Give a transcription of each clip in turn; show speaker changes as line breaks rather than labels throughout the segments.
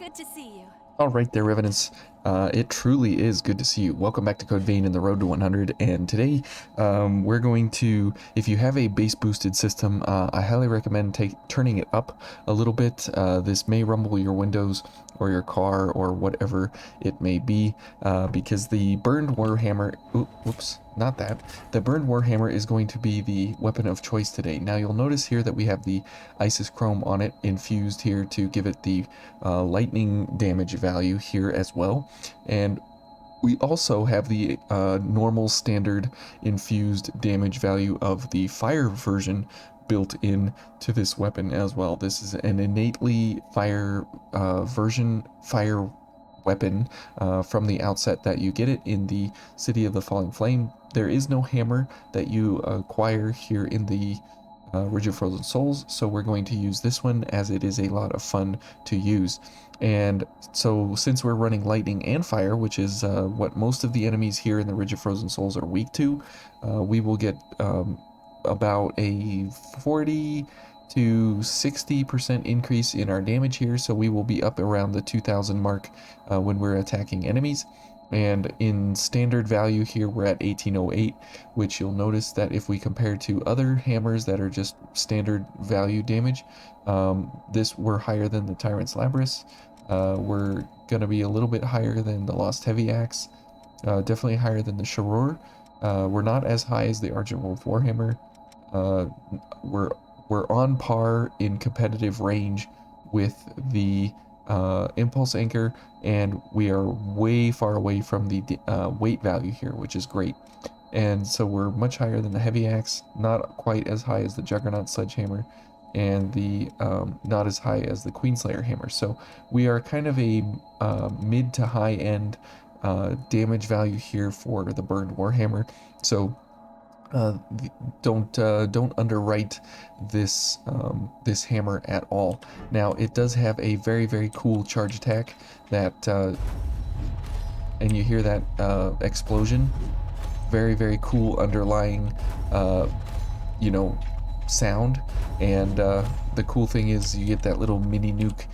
Good to see you.
All right there, Revenants. It truly is good to see you. Welcome back to Code Vein in the Road to 100. And today, we're going to, if you have a base boosted system, I highly recommend turning it up a little bit. This may rumble your windows or your car or whatever it may be, because the Burned Warhammer, whoops, not that. The Burned Warhammer is going to be the weapon of choice today. Now you'll notice here that we have the Isis Chrome on it infused here to give it the lightning damage value here as well. And we also have the normal standard infused damage value of the fire version built in to this weapon as well. This is an innately fire fire weapon from the outset that you get it in the City of the Falling Flame. There is no hammer that you acquire here in the Ridge of Frozen Souls, so we're going to use this one as it is a lot of fun to use. And so since we're running lightning and fire, which is what most of the enemies here in the Ridge of Frozen Souls are weak to, we will get about a 40 to 60% increase in our damage here, so we will be up around the 2000 mark when we're attacking enemies. And in standard value here, we're at 1808, which you'll notice that if we compare to other hammers that are just standard value damage, we're higher than the Tyrant's Labrys. We're going to be a little bit higher than the Lost Heavy Axe, definitely higher than the Sharur. We're not as high as the Argent Wolf Warhammer. We're on par in competitive range with the Impulse Anchor, and we are way far away from the weight value here, which is great. And so we're much higher than the Heavy Axe, not quite as high as the Juggernaut Sledgehammer, and the not as high as the Queenslayer Hammer. So we are kind of a mid to high end damage value here for the Burned Warhammer. So don't underwrite this this hammer at all. Now it does have a very cool charge attack that and you hear that explosion, very cool underlying sound. And the cool thing is you get that little mini nuke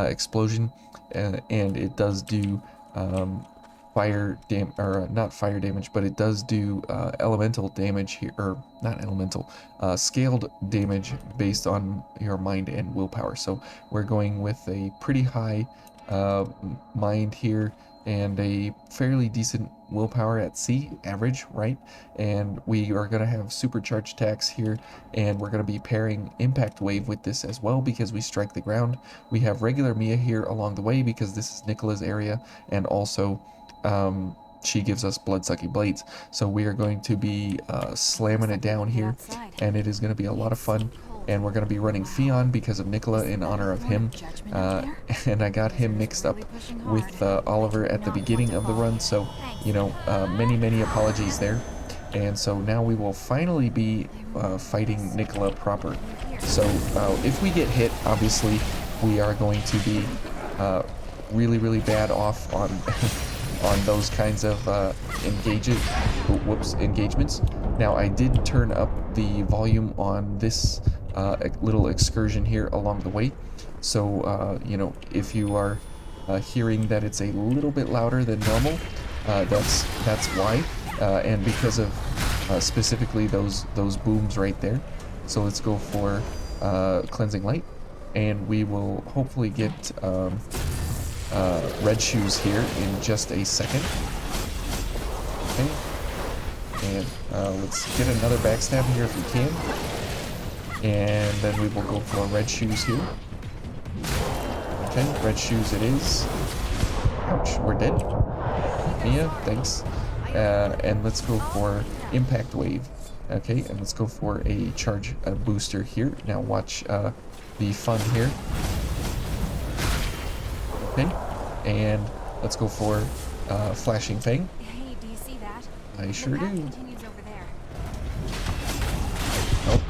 explosion, and it does do not fire damage, but it does do elemental damage here, or not elemental, scaled damage based on your mind and willpower. So we're going with a pretty high mind here and a fairly decent willpower at C, average, right? And we are going to have supercharged attacks here, and we're going to be pairing Impact Wave with this as well because we strike the ground. We have regular Mia here along the way because this is Nicola's area, and also she gives us blood-sucking blades. So we are going to be slamming it down here, and it is going to be a lot of fun. And we're going to be running Fion because of Nicola in honor of him. And I got him mixed up with Oliver at the beginning of the run, so, many apologies there. And so now we will finally be fighting Nicola proper. So if we get hit, obviously, we are going to be really bad off on on those kinds of engagements. Now I did turn up the volume on this little excursion here along the way, so if you are hearing that it's a little bit louder than normal, that's why, and because of specifically those booms right there. So let's go for Cleansing Light, and we will hopefully get red shoes here in just a second. Okay, and let's get another backstab here if we can, and then we will go for red shoes here. Okay, red shoes it is. Ouch, we're dead. Mia, thanks. And let's go for Impact Wave. Okay, and let's go for a charge booster here. Now watch the fun here. Okay, and let's go for Flashing Fang.
Hey, do you see that?
I sure do.
Continues over there.
Oh,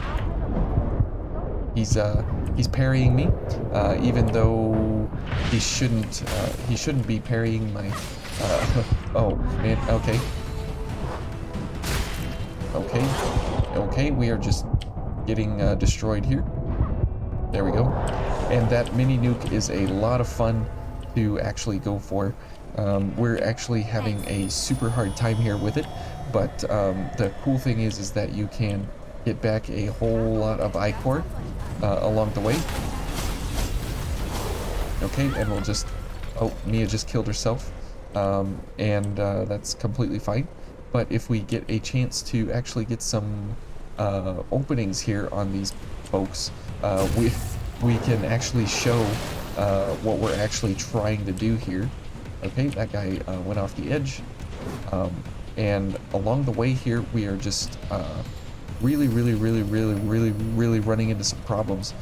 he's parrying me, even though he shouldn't be parrying my. Oh man. Okay. We are just getting destroyed here. There we go. And that mini nuke is a lot of fun. to actually go for. We're actually having a super hard time here with it, but the cool thing is that you can get back a whole lot of ichor along the way. Okay, and we'll just... Oh, Mia just killed herself, and that's completely fine. But if we get a chance to actually get some openings here on these folks, we can actually show what we're actually trying to do here. Okay, that guy went off the edge, and along the way here we are just really running into some problems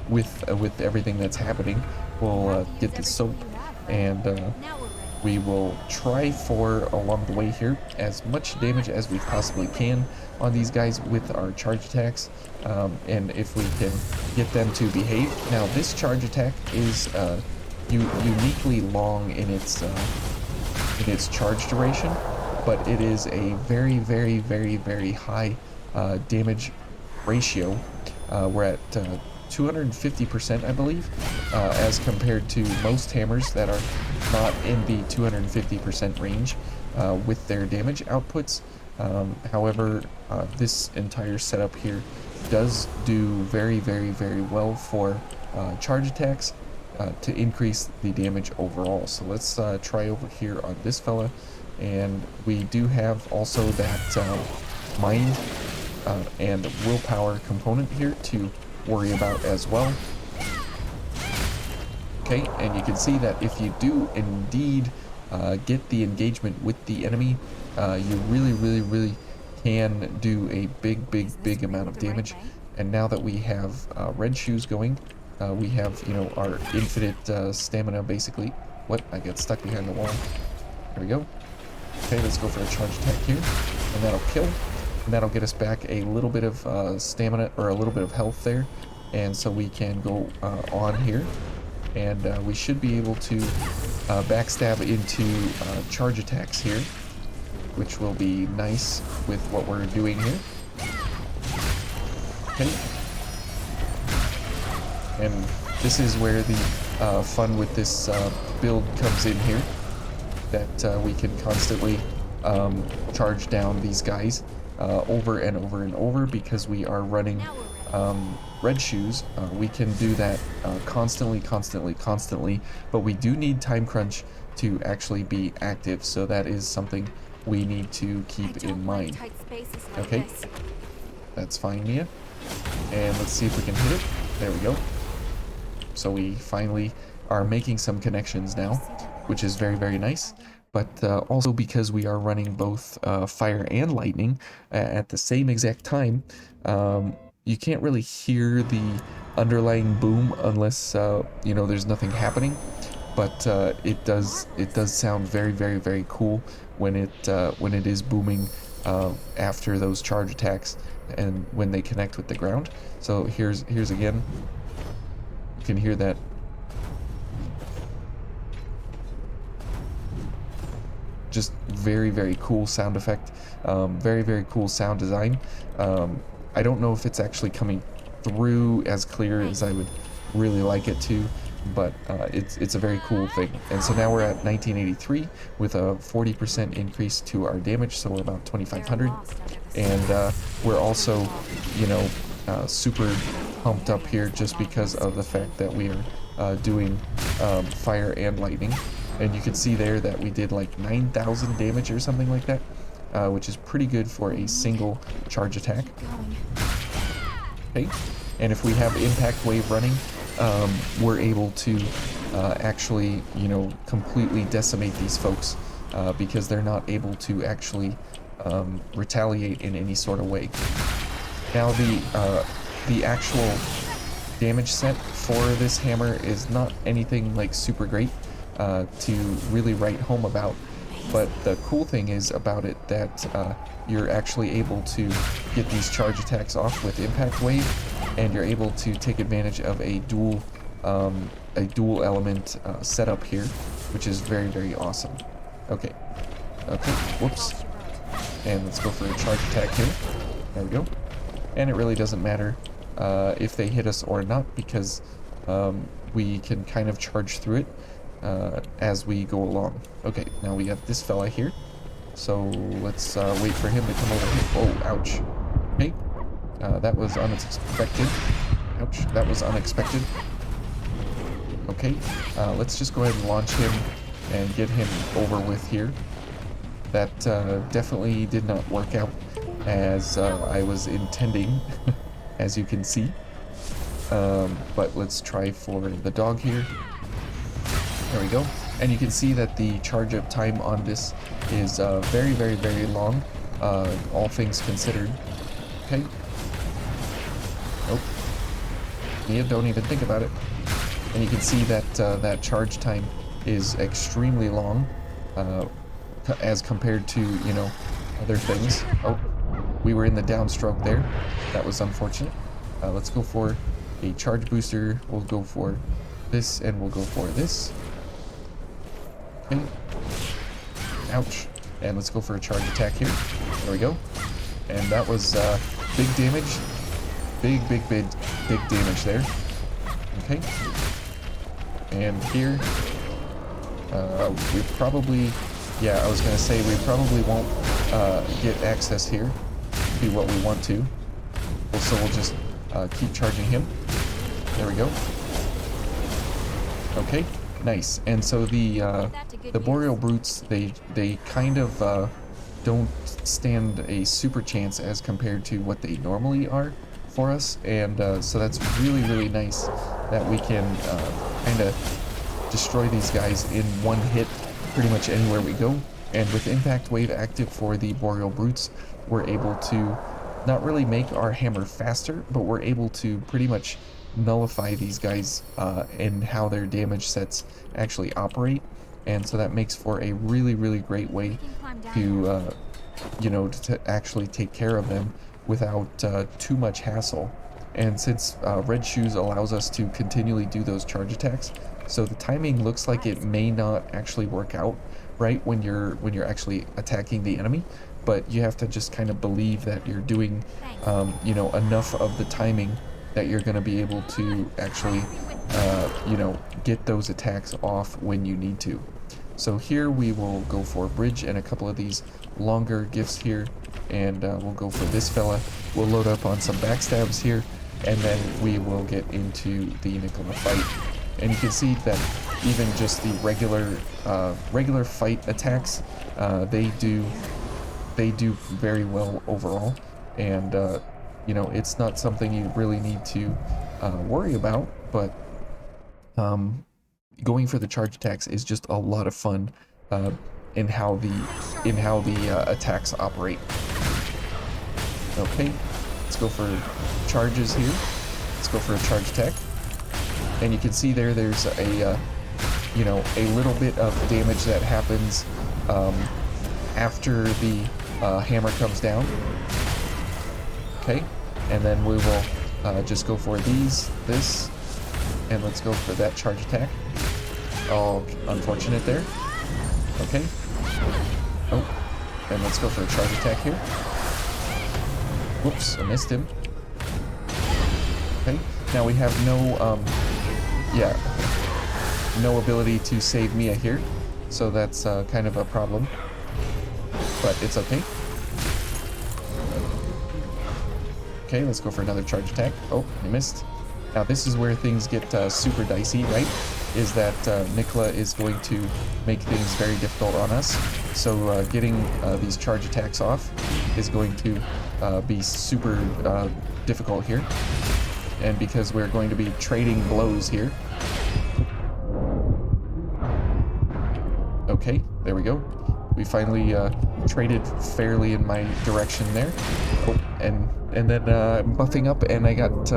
with everything that's happening. We'll get this soap, and we will try for, along the way here, as much damage as we possibly can on these guys with our charge attacks, and if we can get them to behave. Now this charge attack is uniquely long in its charge duration, but it is a very high damage ratio. We're at 250%, I believe, as compared to most hammers that are not in the 250% range with their damage outputs. However, this entire setup here does do very well for charge attacks to increase the damage overall. So let's try over here on this fella, and we do have also that mind and willpower component here to worry about as well. Okay, and you can see that if you do indeed get the engagement with the enemy, you really can do a big amount of damage. And now that we have red shoes going, we have, you know, our infinite stamina basically. What? I got stuck behind the wall. There we go. Okay, let's go for a charge attack here, and that'll kill. And that'll get us back a little bit of stamina, or a little bit of health there, and so we can go on here, and we should be able to backstab into charge attacks here, which will be nice with what we're doing here. Okay, and this is where the fun with this build comes in here, that we can constantly charge down these guys over and over, because we are running red shoes. We can do that constantly, but we do need time crunch to actually be active, so that is something we need to keep in mind. Okay, that's fine, Mia, and let's see if we can hit it. There we go. So we finally are making some connections now, which is very nice. But also, because we are running both fire and lightning at the same exact time, you can't really hear the underlying boom unless you know, there's nothing happening. But it does sound very cool when it is booming after those charge attacks and when they connect with the ground. So here's again. You can hear that. Just very cool sound effect, very cool sound design. I don't know if it's actually coming through as clear as I would really like it to, but it's a very cool thing. And so now we're at 1983 with a 40% increase to our damage, so we're about 2500, and we're also, you know, super pumped up here just because of the fact that we are doing fire and lightning. And you can see there that we did like 9,000 damage or something like that, which is pretty good for a single charge attack. Okay, and if we have impact wave running, we're able to actually, you know, completely decimate these folks because they're not able to actually retaliate in any sort of way. Now the actual damage set for this hammer is not anything like super great to really write home about, but the cool thing is about it that you're actually able to get these charge attacks off with impact wave, and you're able to take advantage of a dual element setup here, which is very awesome. Okay, whoops, and let's go for a charge attack here. There we go. And it really doesn't matter if they hit us or not, because we can kind of charge through it. as we go along. Okay, now we got this fella here. So let's wait for him to come over here. Oh, ouch. Okay, that was unexpected. Ouch, that was unexpected. Okay, let's just go ahead and launch him and get him over with here. That definitely did not work out as I was intending, as you can see. But let's try for the dog here. There we go. And you can see that the charge up time on this is very, very, very long, all things considered. Okay. Nope. Mia, don't even think about it. And you can see that that charge time is extremely long, as compared to, you know, other things. Oh, we were in the downstroke there. That was unfortunate. Let's go for a charge booster. We'll go for this, and we'll go for this. Okay. Ouch. And let's go for a charge attack here. There we go. And that was big damage. Big damage there. Okay. And here, we probably, yeah, I was going to say we probably won't get access here to do what we want to. So we'll just keep charging him. There we go. Okay, nice. And so the Boreal Brutes, they kind of don't stand a super chance as compared to what they normally are for us, and so that's really, really nice that we can kind of destroy these guys in one hit pretty much anywhere we go. And with Impact Wave active for the Boreal Brutes, we're able to not really make our hammer faster, but we're able to pretty much nullify these guys and how their damage sets actually operate. And so that makes for a really, really great way to you know, to actually take care of them without too much hassle. And since Red Shoes allows us to continually do those charge attacks, so the timing looks like it may not actually work out right when you're actually attacking the enemy, but you have to just kind of believe that you're doing you know, enough of the timing that you're going to be able to actually you know, get those attacks off when you need to. So here we will go for a bridge and a couple of these longer gifts here, and we'll go for this fella. We'll load up on some backstabs here, and then we will get into the Nicola fight. And you can see that even just the regular fight attacks, they do very well overall. And you know, it's not something you really need to worry about, but going for the charge attacks is just a lot of fun in how the attacks operate. Okay, let's go for charges here. Let's go for a charge attack. And you can see there's a you know, a little bit of damage that happens after the hammer comes down. Okay, and then we will just go for this, and let's go for that charge attack. Oh, unfortunate there. Okay. Oh, and let's go for a charge attack here. Whoops, I missed him. Okay, now we have no, yeah, no ability to save Mia here, so that's kind of a problem, but it's okay. Okay, let's go for another charge attack. Oh, I missed. Now this is where things get super dicey, right? Is that Nicola is going to make things very difficult on us. So getting these charge attacks off is going to be super difficult here. And because we're going to be trading blows here. Okay, there we go. We finally traded fairly in my direction there. Oh, and then I'm buffing up and I got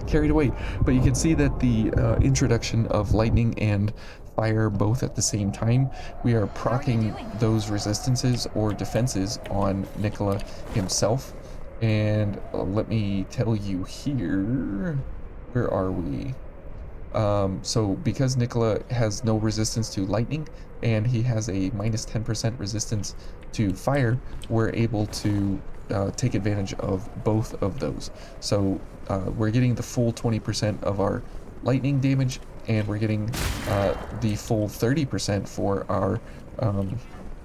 carried away. But you can see that the introduction of lightning and fire both at the same time, we are proccing those resistances or defenses on Nicola himself. And let me tell you here, where are we? So because Nicola has no resistance to lightning and he has a minus 10% resistance to fire, we're able to take advantage of both of those. So we're getting the full 20% of our lightning damage and we're getting the full 30% for our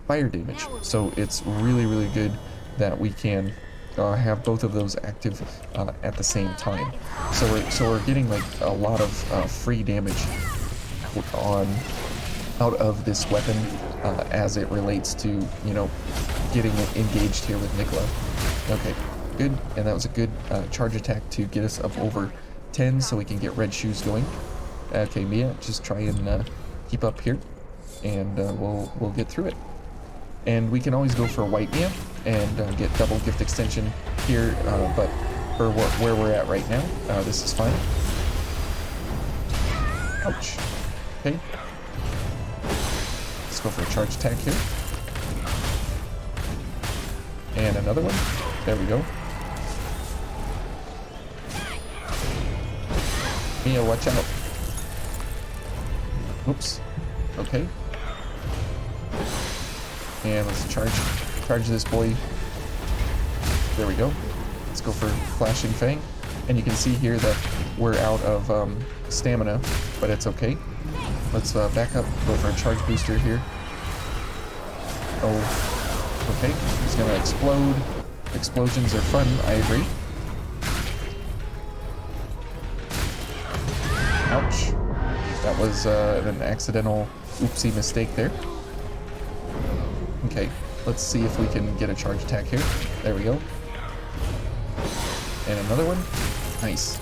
fire damage. So it's really, really good that we can have both of those active at the same time. So we're getting like a lot of free damage on out of this weapon as it relates to, you know, getting it engaged here with Nicola. Okay, good. And that was a good charge attack to get us up over 10 so we can get red shoes going. Okay, Mia, just try and keep up here, and we'll get through it. And we can always go for a white Mia and get double gift extension here, but for where we're at right now, this is fine. Ouch. Okay. Let's go for a charge attack here. And another one. There we go. Mia, watch out. Oops. Okay. And let's charge this boy. There we go. Let's go for Flashing Fang. And you can see here that we're out of stamina, but it's okay. Let's back up, go for a charge booster here. Oh, okay. He's gonna explode. Explosions are fun, I agree. Ouch. That was an accidental oopsie mistake there. Okay, let's see if we can get a charge attack here. There we go. And another one. Nice.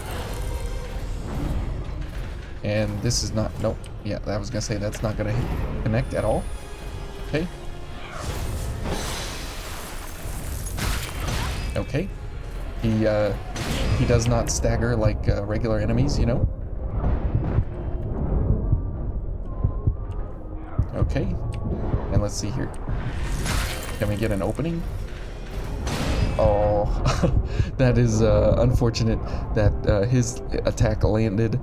And this is not, nope. Yeah, I was gonna say that's not gonna connect at all. Okay. Okay. He does not stagger like regular enemies, you know? Okay. And let's see here. Can we get an opening? Oh, that is unfortunate that his attack landed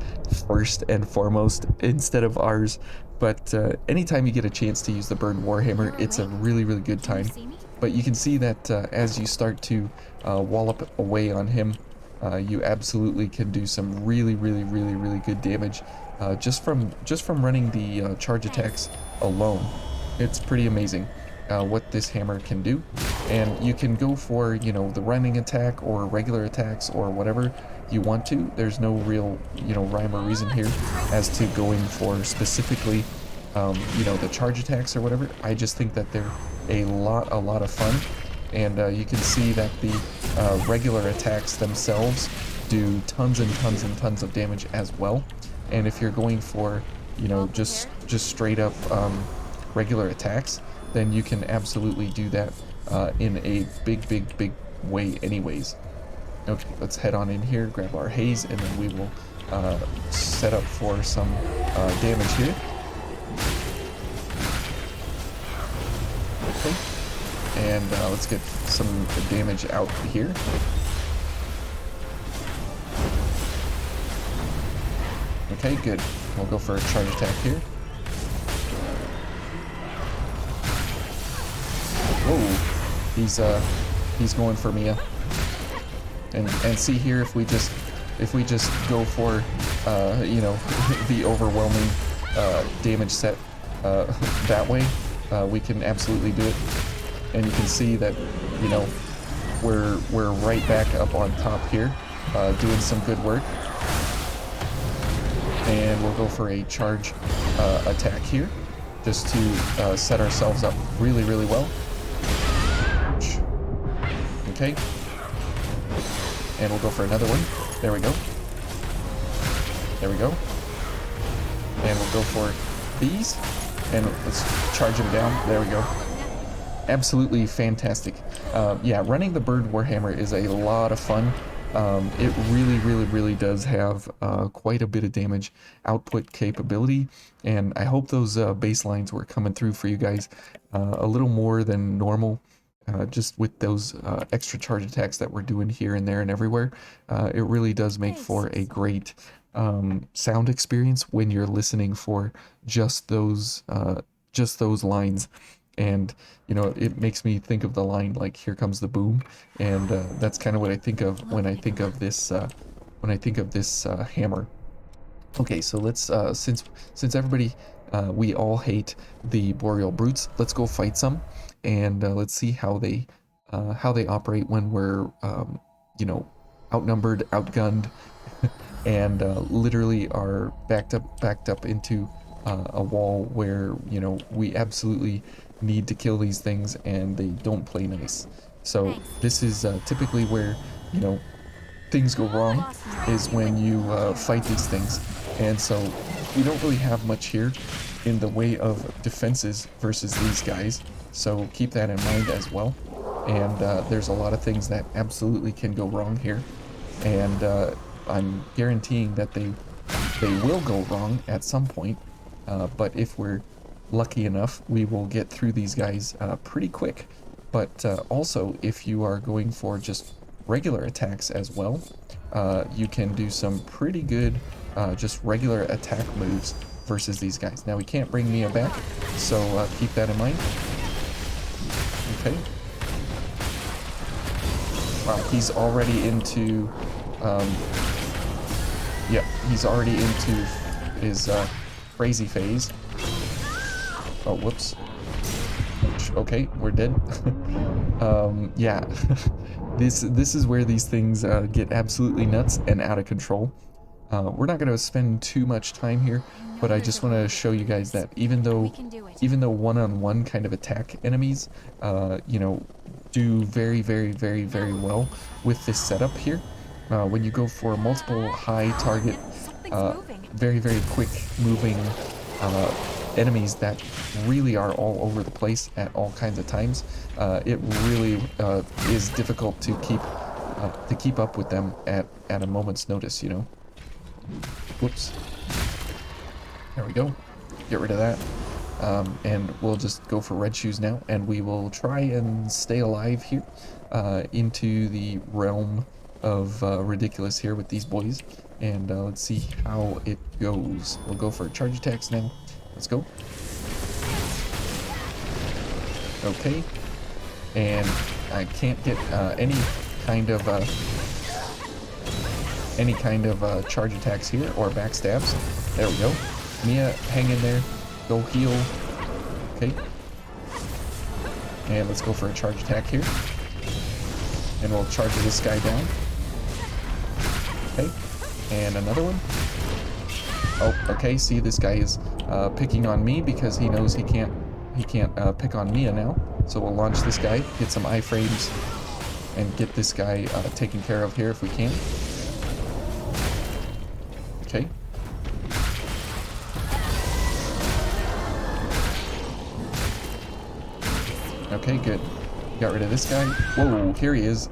first and foremost instead of ours. But anytime you get a chance to use the Burned Warhammer, it's a really, really good time. But you can see that as you start to wallop away on him, you absolutely can do some really, really, really, really good damage just from running the charge attacks alone. It's pretty amazing what this hammer can do. And you can go for, you know, the running attack or regular attacks or whatever you want to. There's no real, you know, rhyme or reason here as to going for specifically, you know, the charge attacks or whatever. I just think that they're a lot of fun. And you can see that the regular attacks themselves do tons and tons and tons of damage as well. And if you're going for, you know, just straight up regular attacks, then you can absolutely do that in a big way anyways. Okay, let's head on in here, grab our haze, and then we will set up for some damage here. Okay, and let's get some damage out here. Okay, good. We'll go for a charge attack here. Whoa, he's going for Mia. And see here, if we just go for you know, the overwhelming damage set that way, we can absolutely do it. And you can see that, you know, we're right back up on top here, doing some good work. And we'll go for a charge attack here, just to set ourselves up really, really well. Okay. And we'll go for another one. There we go. There we go. And we'll go for these. And let's charge them down. There we go. Absolutely fantastic. Yeah, running the Burned Warhammer is a lot of fun. It really does have quite a bit of damage output capability, and I hope those baselines were coming through for you guys a little more than normal, just with those extra charge attacks that we're doing here and there and everywhere. It really does make for a great sound experience when you're listening for just those lines. And, you know, it makes me think of the line, like, "Here comes the boom," and that's kind of what I think of when I think of this hammer. Okay, so let's since everybody we all hate the boreal brutes, let's go fight some, and let's see how they operate when we're you know, outnumbered, outgunned, and literally are backed up into a wall where, you know, we absolutely need to kill these things and they don't play nice. So
Thanks.
this is typically where, you know, things go wrong, is when you fight these things. And so we don't really have much here in the way of defenses versus these guys, so keep that in mind as well. And there's a lot of things that absolutely can go wrong here, and I'm guaranteeing that they will go wrong at some point, but if we're lucky enough, we will get through these guys pretty quick. But also, if you are going for just regular attacks as well, you can do some pretty good just regular attack moves versus these guys. Now we can't bring Mia back, so keep that in mind. Okay. Wow, he's already into yep, he's already into his crazy phase. Oh, whoops. Okay, we're dead. Yeah. This is where these things get absolutely nuts and out of control. We're not going to spend too much time here, but I just want to show you guys that even though one-on-one kind of attack enemies, you know, do very well with this setup here, when you go for multiple high target, very quick moving enemies that really are all over the place at all kinds of times, it really is difficult to keep up with them at a moment's notice, you know. Whoops. There we go. Get rid of that. And we'll just go for red shoes now, and we will try and stay alive here into the realm of ridiculous here with these boys. And let's see how it goes. We'll go for charge attacks now. Let's go. Okay. And I can't get any kind of charge attacks here or backstabs. There we go. Mia, hang in there. Go heal. Okay. And let's go for a charge attack here. And we'll charge this guy down. Okay. And another one. Oh, okay. See, this guy is picking on me because he knows he can't pick on Mia now. So we'll launch this guy, get some iframes, and get this guy taken care of here if we can. Okay. Okay, good. Got rid of this guy. Whoa, here he is.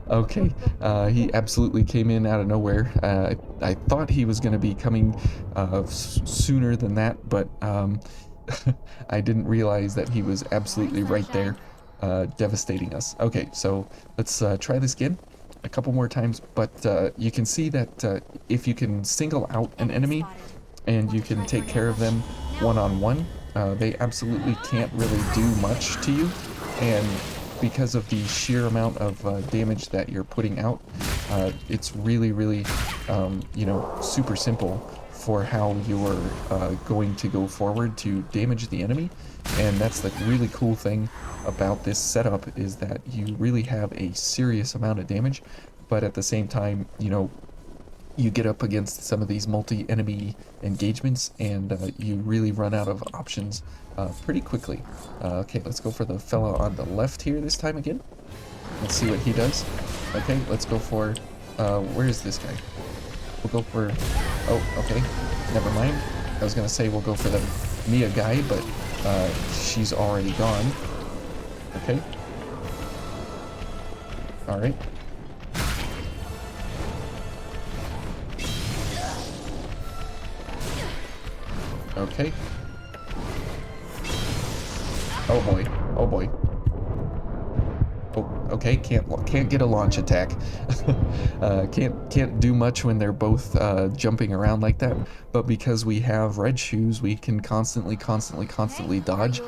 Okay, he absolutely came in out of nowhere. I thought he was going to be coming sooner than that, but I didn't realize that he was absolutely right there, devastating us. Okay, so let's try this again a couple more times, but you can see that if you can single out an enemy and you can take care of them one-on-one, they absolutely can't really do much to you, and because of the sheer amount of damage that you're putting out, it's really you know, super simple for how you're going to go forward to damage the enemy. And that's the really cool thing about this setup, is that you really have a serious amount of damage, but at the same time, you know, you get up against some of these multi-enemy engagements and you really run out of options pretty quickly. Okay, let's go for the fella on the left here this time again. Let's see what he does. Okay, let's go for, where is this guy? We'll go for, oh, okay, never mind. I was gonna say we'll go for the Mia guy, but she's already gone. Okay. Alright. Okay. Oh boy. Oh boy. Oh, okay. Can't get a launch attack. Can't do much when they're both jumping around like that. But because we have red shoes, we can constantly dodge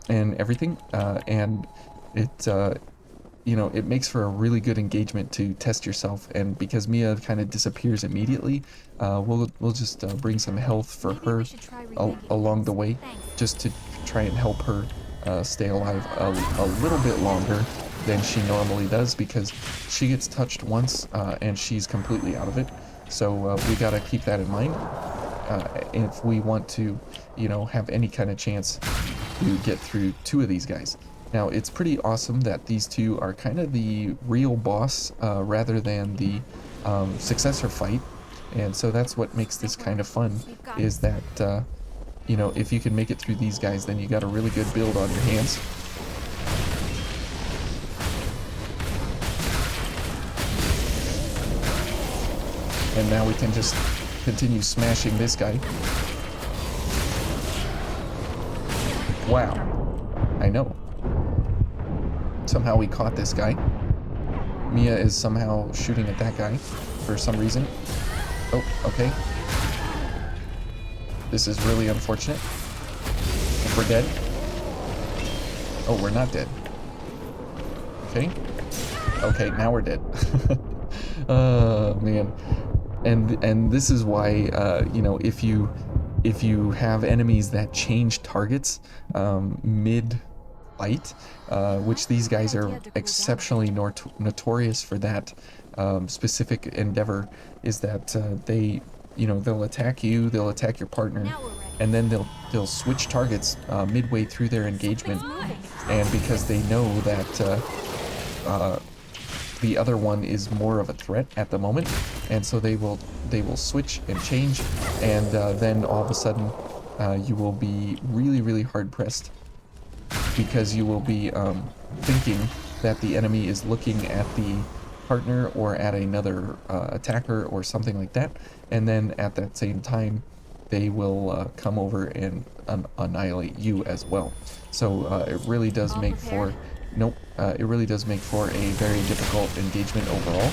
and everything. And it you know, it makes for a really good engagement to test yourself. And because Mia kind of disappears immediately, we'll just bring some health for
Maybe we
her
should try rethinking
along the
things.
way,
Thanks.
just to try and help her stay alive a little bit longer than she normally does, because she gets touched once and she's completely out of it. So we gotta keep that in mind if we want to, you know, have any kind of chance to get through two of these guys. Now, it's pretty awesome that these two are kind of the real boss rather than the successor fight. And so that's what makes this kind of fun, is that, you know, if you can make it through these guys, then you got a really good build on your hands. And now we can just continue smashing this guy. Wow. I know. Somehow we caught this guy. Mia is somehow shooting at that guy for some reason. Oh, okay. This is really unfortunate. If we're dead. Oh, we're not dead. Okay. Okay, now we're dead. Oh, man. And this is why, you know, if you have enemies that change targets mid-fight, which these guys are exceptionally notorious for that specific endeavor, is that they, you know, they'll attack you, they'll attack your partner, and then they'll switch targets midway through their engagement, and because they know that the other one is more of a threat at the moment, and so they will switch and change, and then all of a sudden you will be really hard pressed, because you will be thinking that the enemy is looking at the partner or at another attacker or something like that, and then at that same time they will come over and annihilate you as well. So it really does make for it really does make for a very difficult engagement overall.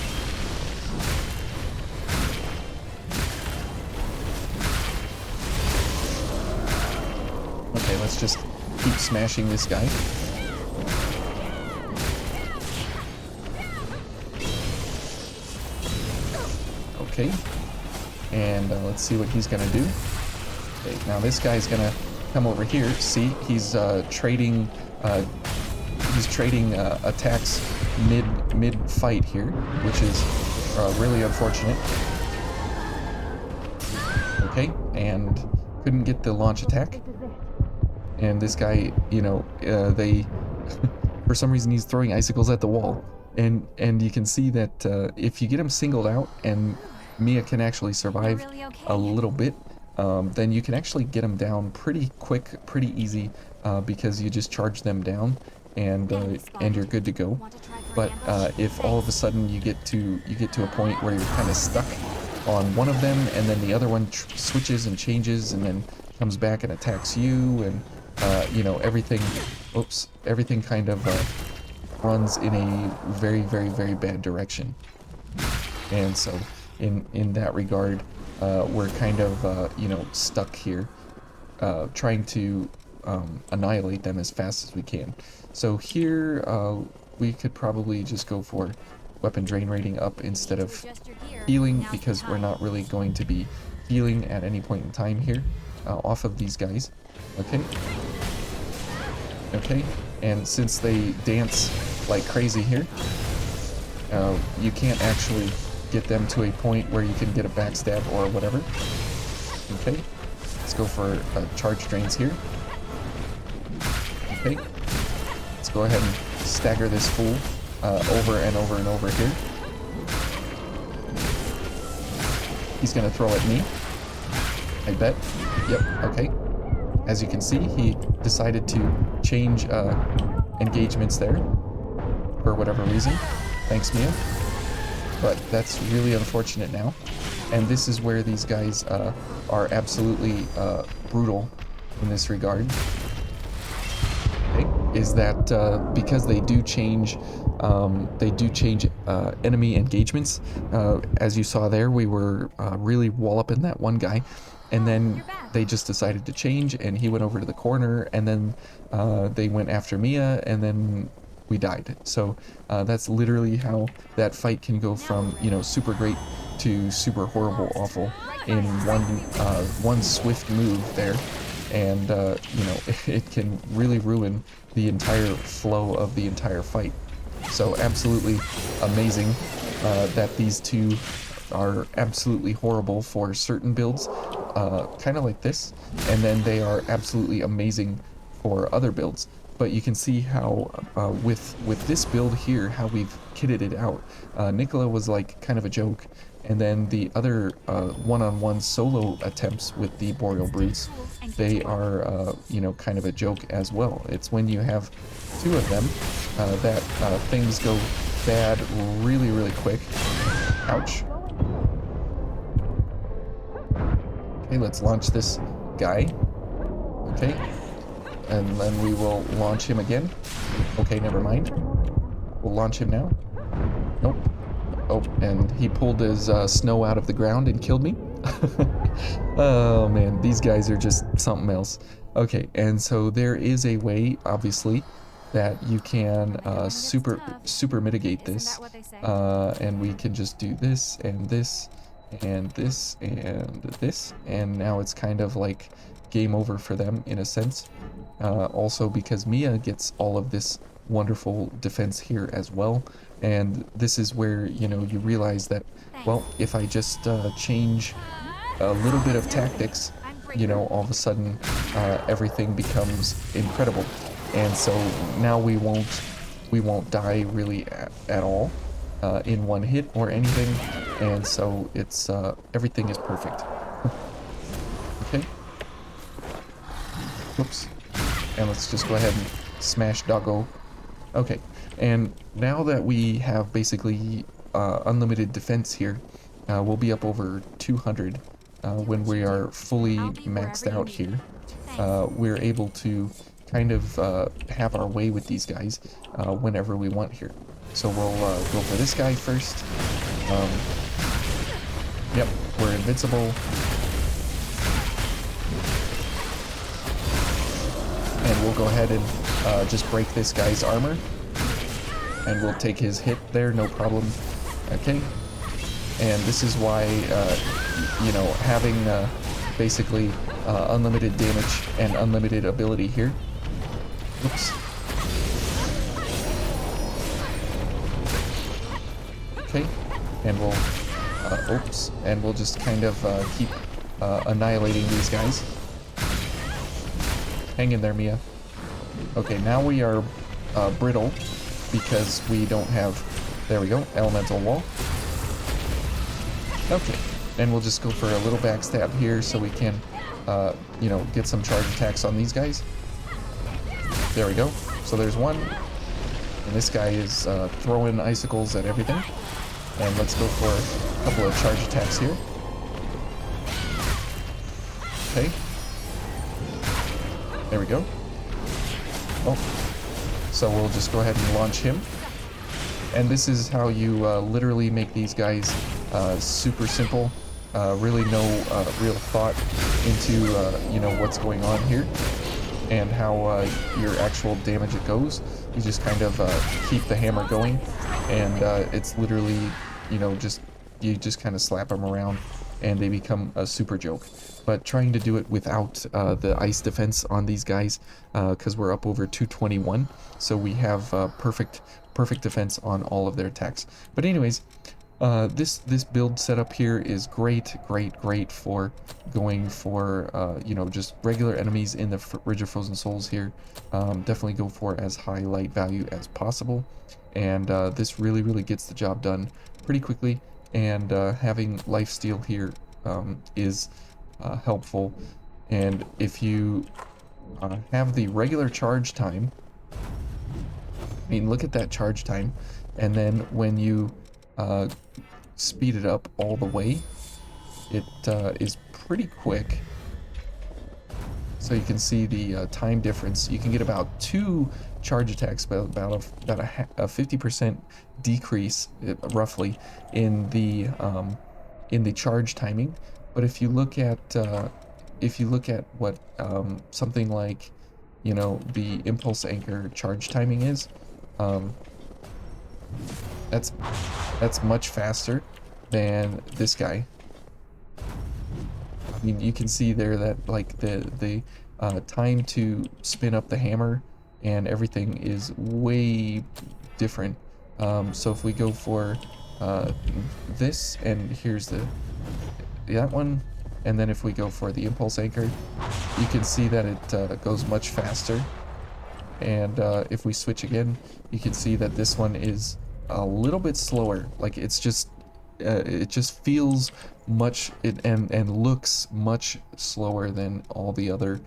Okay, let's just keep smashing this guy. Okay, and let's see what he's gonna do. Okay, now this guy's gonna come over here. See, he's trading attacks mid fight here, which is really unfortunate. Okay, and couldn't get the launch attack. And this guy, you know, they for some reason he's throwing icicles at the wall, and you can see that if you get him singled out and Mia can actually survive a little bit, then you can actually get them down pretty quick, pretty easy, because you just charge them down, and you're good to go. But if all of a sudden you get to a point where you're kind of stuck on one of them, and then the other one switches and changes, and then comes back and attacks you, and you know, everything kind of runs in a very bad direction. And so in that regard, we're kind of you know, stuck here, trying to annihilate them as fast as we can. So here we could probably just go for weapon drain rating up instead of healing, because we're not really going to be healing at any point in time here off of these guys. Okay, and since they dance like crazy here, you can't actually get them to a point where you can get a backstab or whatever. Okay, let's go for charge drains here. Okay, let's go ahead and stagger this fool over and over and over here. He's gonna throw at me, I bet. Yep, okay. As you can see, he decided to change engagements there for whatever reason. Thanks, Mia. But that's really unfortunate now. And this is where these guys are absolutely brutal in this regard. Okay. Is that because they do change enemy engagements. As you saw there, we were really walloping that one guy, and then they just decided to change, and he went over to the corner, and then they went after Mia, and then we died. So that's literally how that fight can go from, you know, super great to super horrible, awful in one swift move there. And you know, it can really ruin the entire flow of the entire fight. So absolutely amazing that these two are absolutely horrible for certain builds, kind of like this, and then they are absolutely amazing for other builds. But you can see how with this build here, how we've kitted it out. Nicola was like kind of a joke, and then the other one-on-one solo attempts with the Boreal Brutes, they are you know, kind of a joke as well. It's when you have two of them that things go bad really, really quick. Ouch. Okay, let's launch this guy. Okay. And then we will launch him again. Okay, never mind. We'll launch him now. Nope. Oh, and he pulled his snow out of the ground and killed me. Oh man, these guys are just something else. Okay, and so there is a way, obviously, that you can super mitigate this. And we can just do this and this and this and this, and now it's kind of like game over for them in a sense. Also because Mia gets all of this wonderful defense here as well, and this is where, you know, you realize that, well, if I just change a little bit of tactics, you know, all of a sudden everything becomes incredible. And so now we won't die really at all in one hit or anything, and so it's everything is perfect. Okay. Oops. And let's just go ahead and smash doggo. Okay, and now that we have basically unlimited defense here, we'll be up over 200 when we are fully maxed out here. We're able to kind of have our way with these guys whenever we want here. So we'll go for this guy first. Yep, we're invincible. And we'll go ahead and just break this guy's armor. And we'll take his hit there, no problem. Okay. And this is why, you know, having basically unlimited damage and unlimited ability here. Oops. Okay. And we'll, oops. And we'll just kind of keep annihilating these guys. Hang in there, Mia. Okay, now we are brittle because we don't have, there we go, elemental wall. Okay, and we'll just go for a little backstab here so we can, you know, get some charge attacks on these guys. There we go. So there's one, and this guy is throwing icicles at everything. And let's go for a couple of charge attacks here. Okay. There we go. Oh, so we'll just go ahead and launch him. And this is how you literally make these guys super simple. Really no real thought into you know, what's going on here and how your actual damage it goes. You just kind of keep the hammer going, and it's literally, you know, you just kind of slap them around and they become a super joke. But trying to do it without the ice defense on these guys, because we're up over 221, so we have perfect defense on all of their attacks. But anyways, this build setup here is great for going for you know, just regular enemies in the Ridge of Frozen Souls here. Definitely go for as high light value as possible, and this really gets the job done pretty quickly. And having lifesteal here is helpful. And if you have the regular charge time, I mean, look at that charge time, and then when you speed it up all the way, it is pretty quick. So you can see the time difference. You can get about 2 charge attacks, but about a 50% decrease, roughly, in the charge timing. But if you look at what something like, you know, the impulse anchor charge timing is, Um, that's much faster than this guy. I mean, you can see there that like the time to spin up the hammer and everything is way different. So if we go for this, and here's that one, and then if we go for the impulse anchor, you can see that it goes much faster. And if we switch again, you can see that this one is a little bit slower. Like it just feels and looks much slower than all the other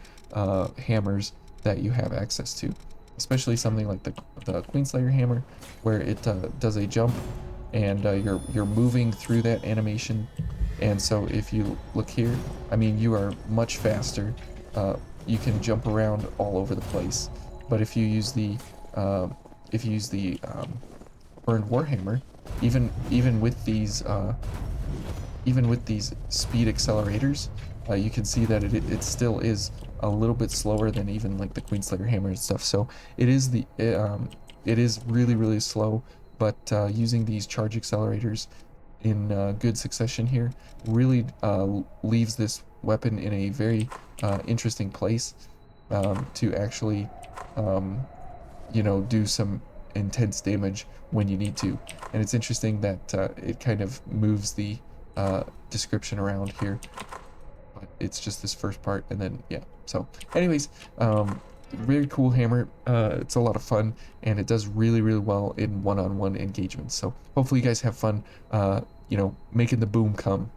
hammers that you have access to, especially something like the Queenslayer hammer, where it does a jump, and you're moving through that animation. And so if you look here, I mean, you are much faster. You can jump around all over the place. But if you use the Burned Warhammer, even with these speed accelerators, you can see that it still is a little bit slower than even like the Queenslayer hammer and stuff. So it is it is really slow, but using these charge accelerators in good succession here really leaves this weapon in a very interesting place to actually you know, do some intense damage when you need to. And it's interesting that it kind of moves the description around here, but it's just this first part, and then yeah. So anyways, very cool hammer. It's a lot of fun, and it does really well in one-on-one engagements. So hopefully you guys have fun you know, making the boom come.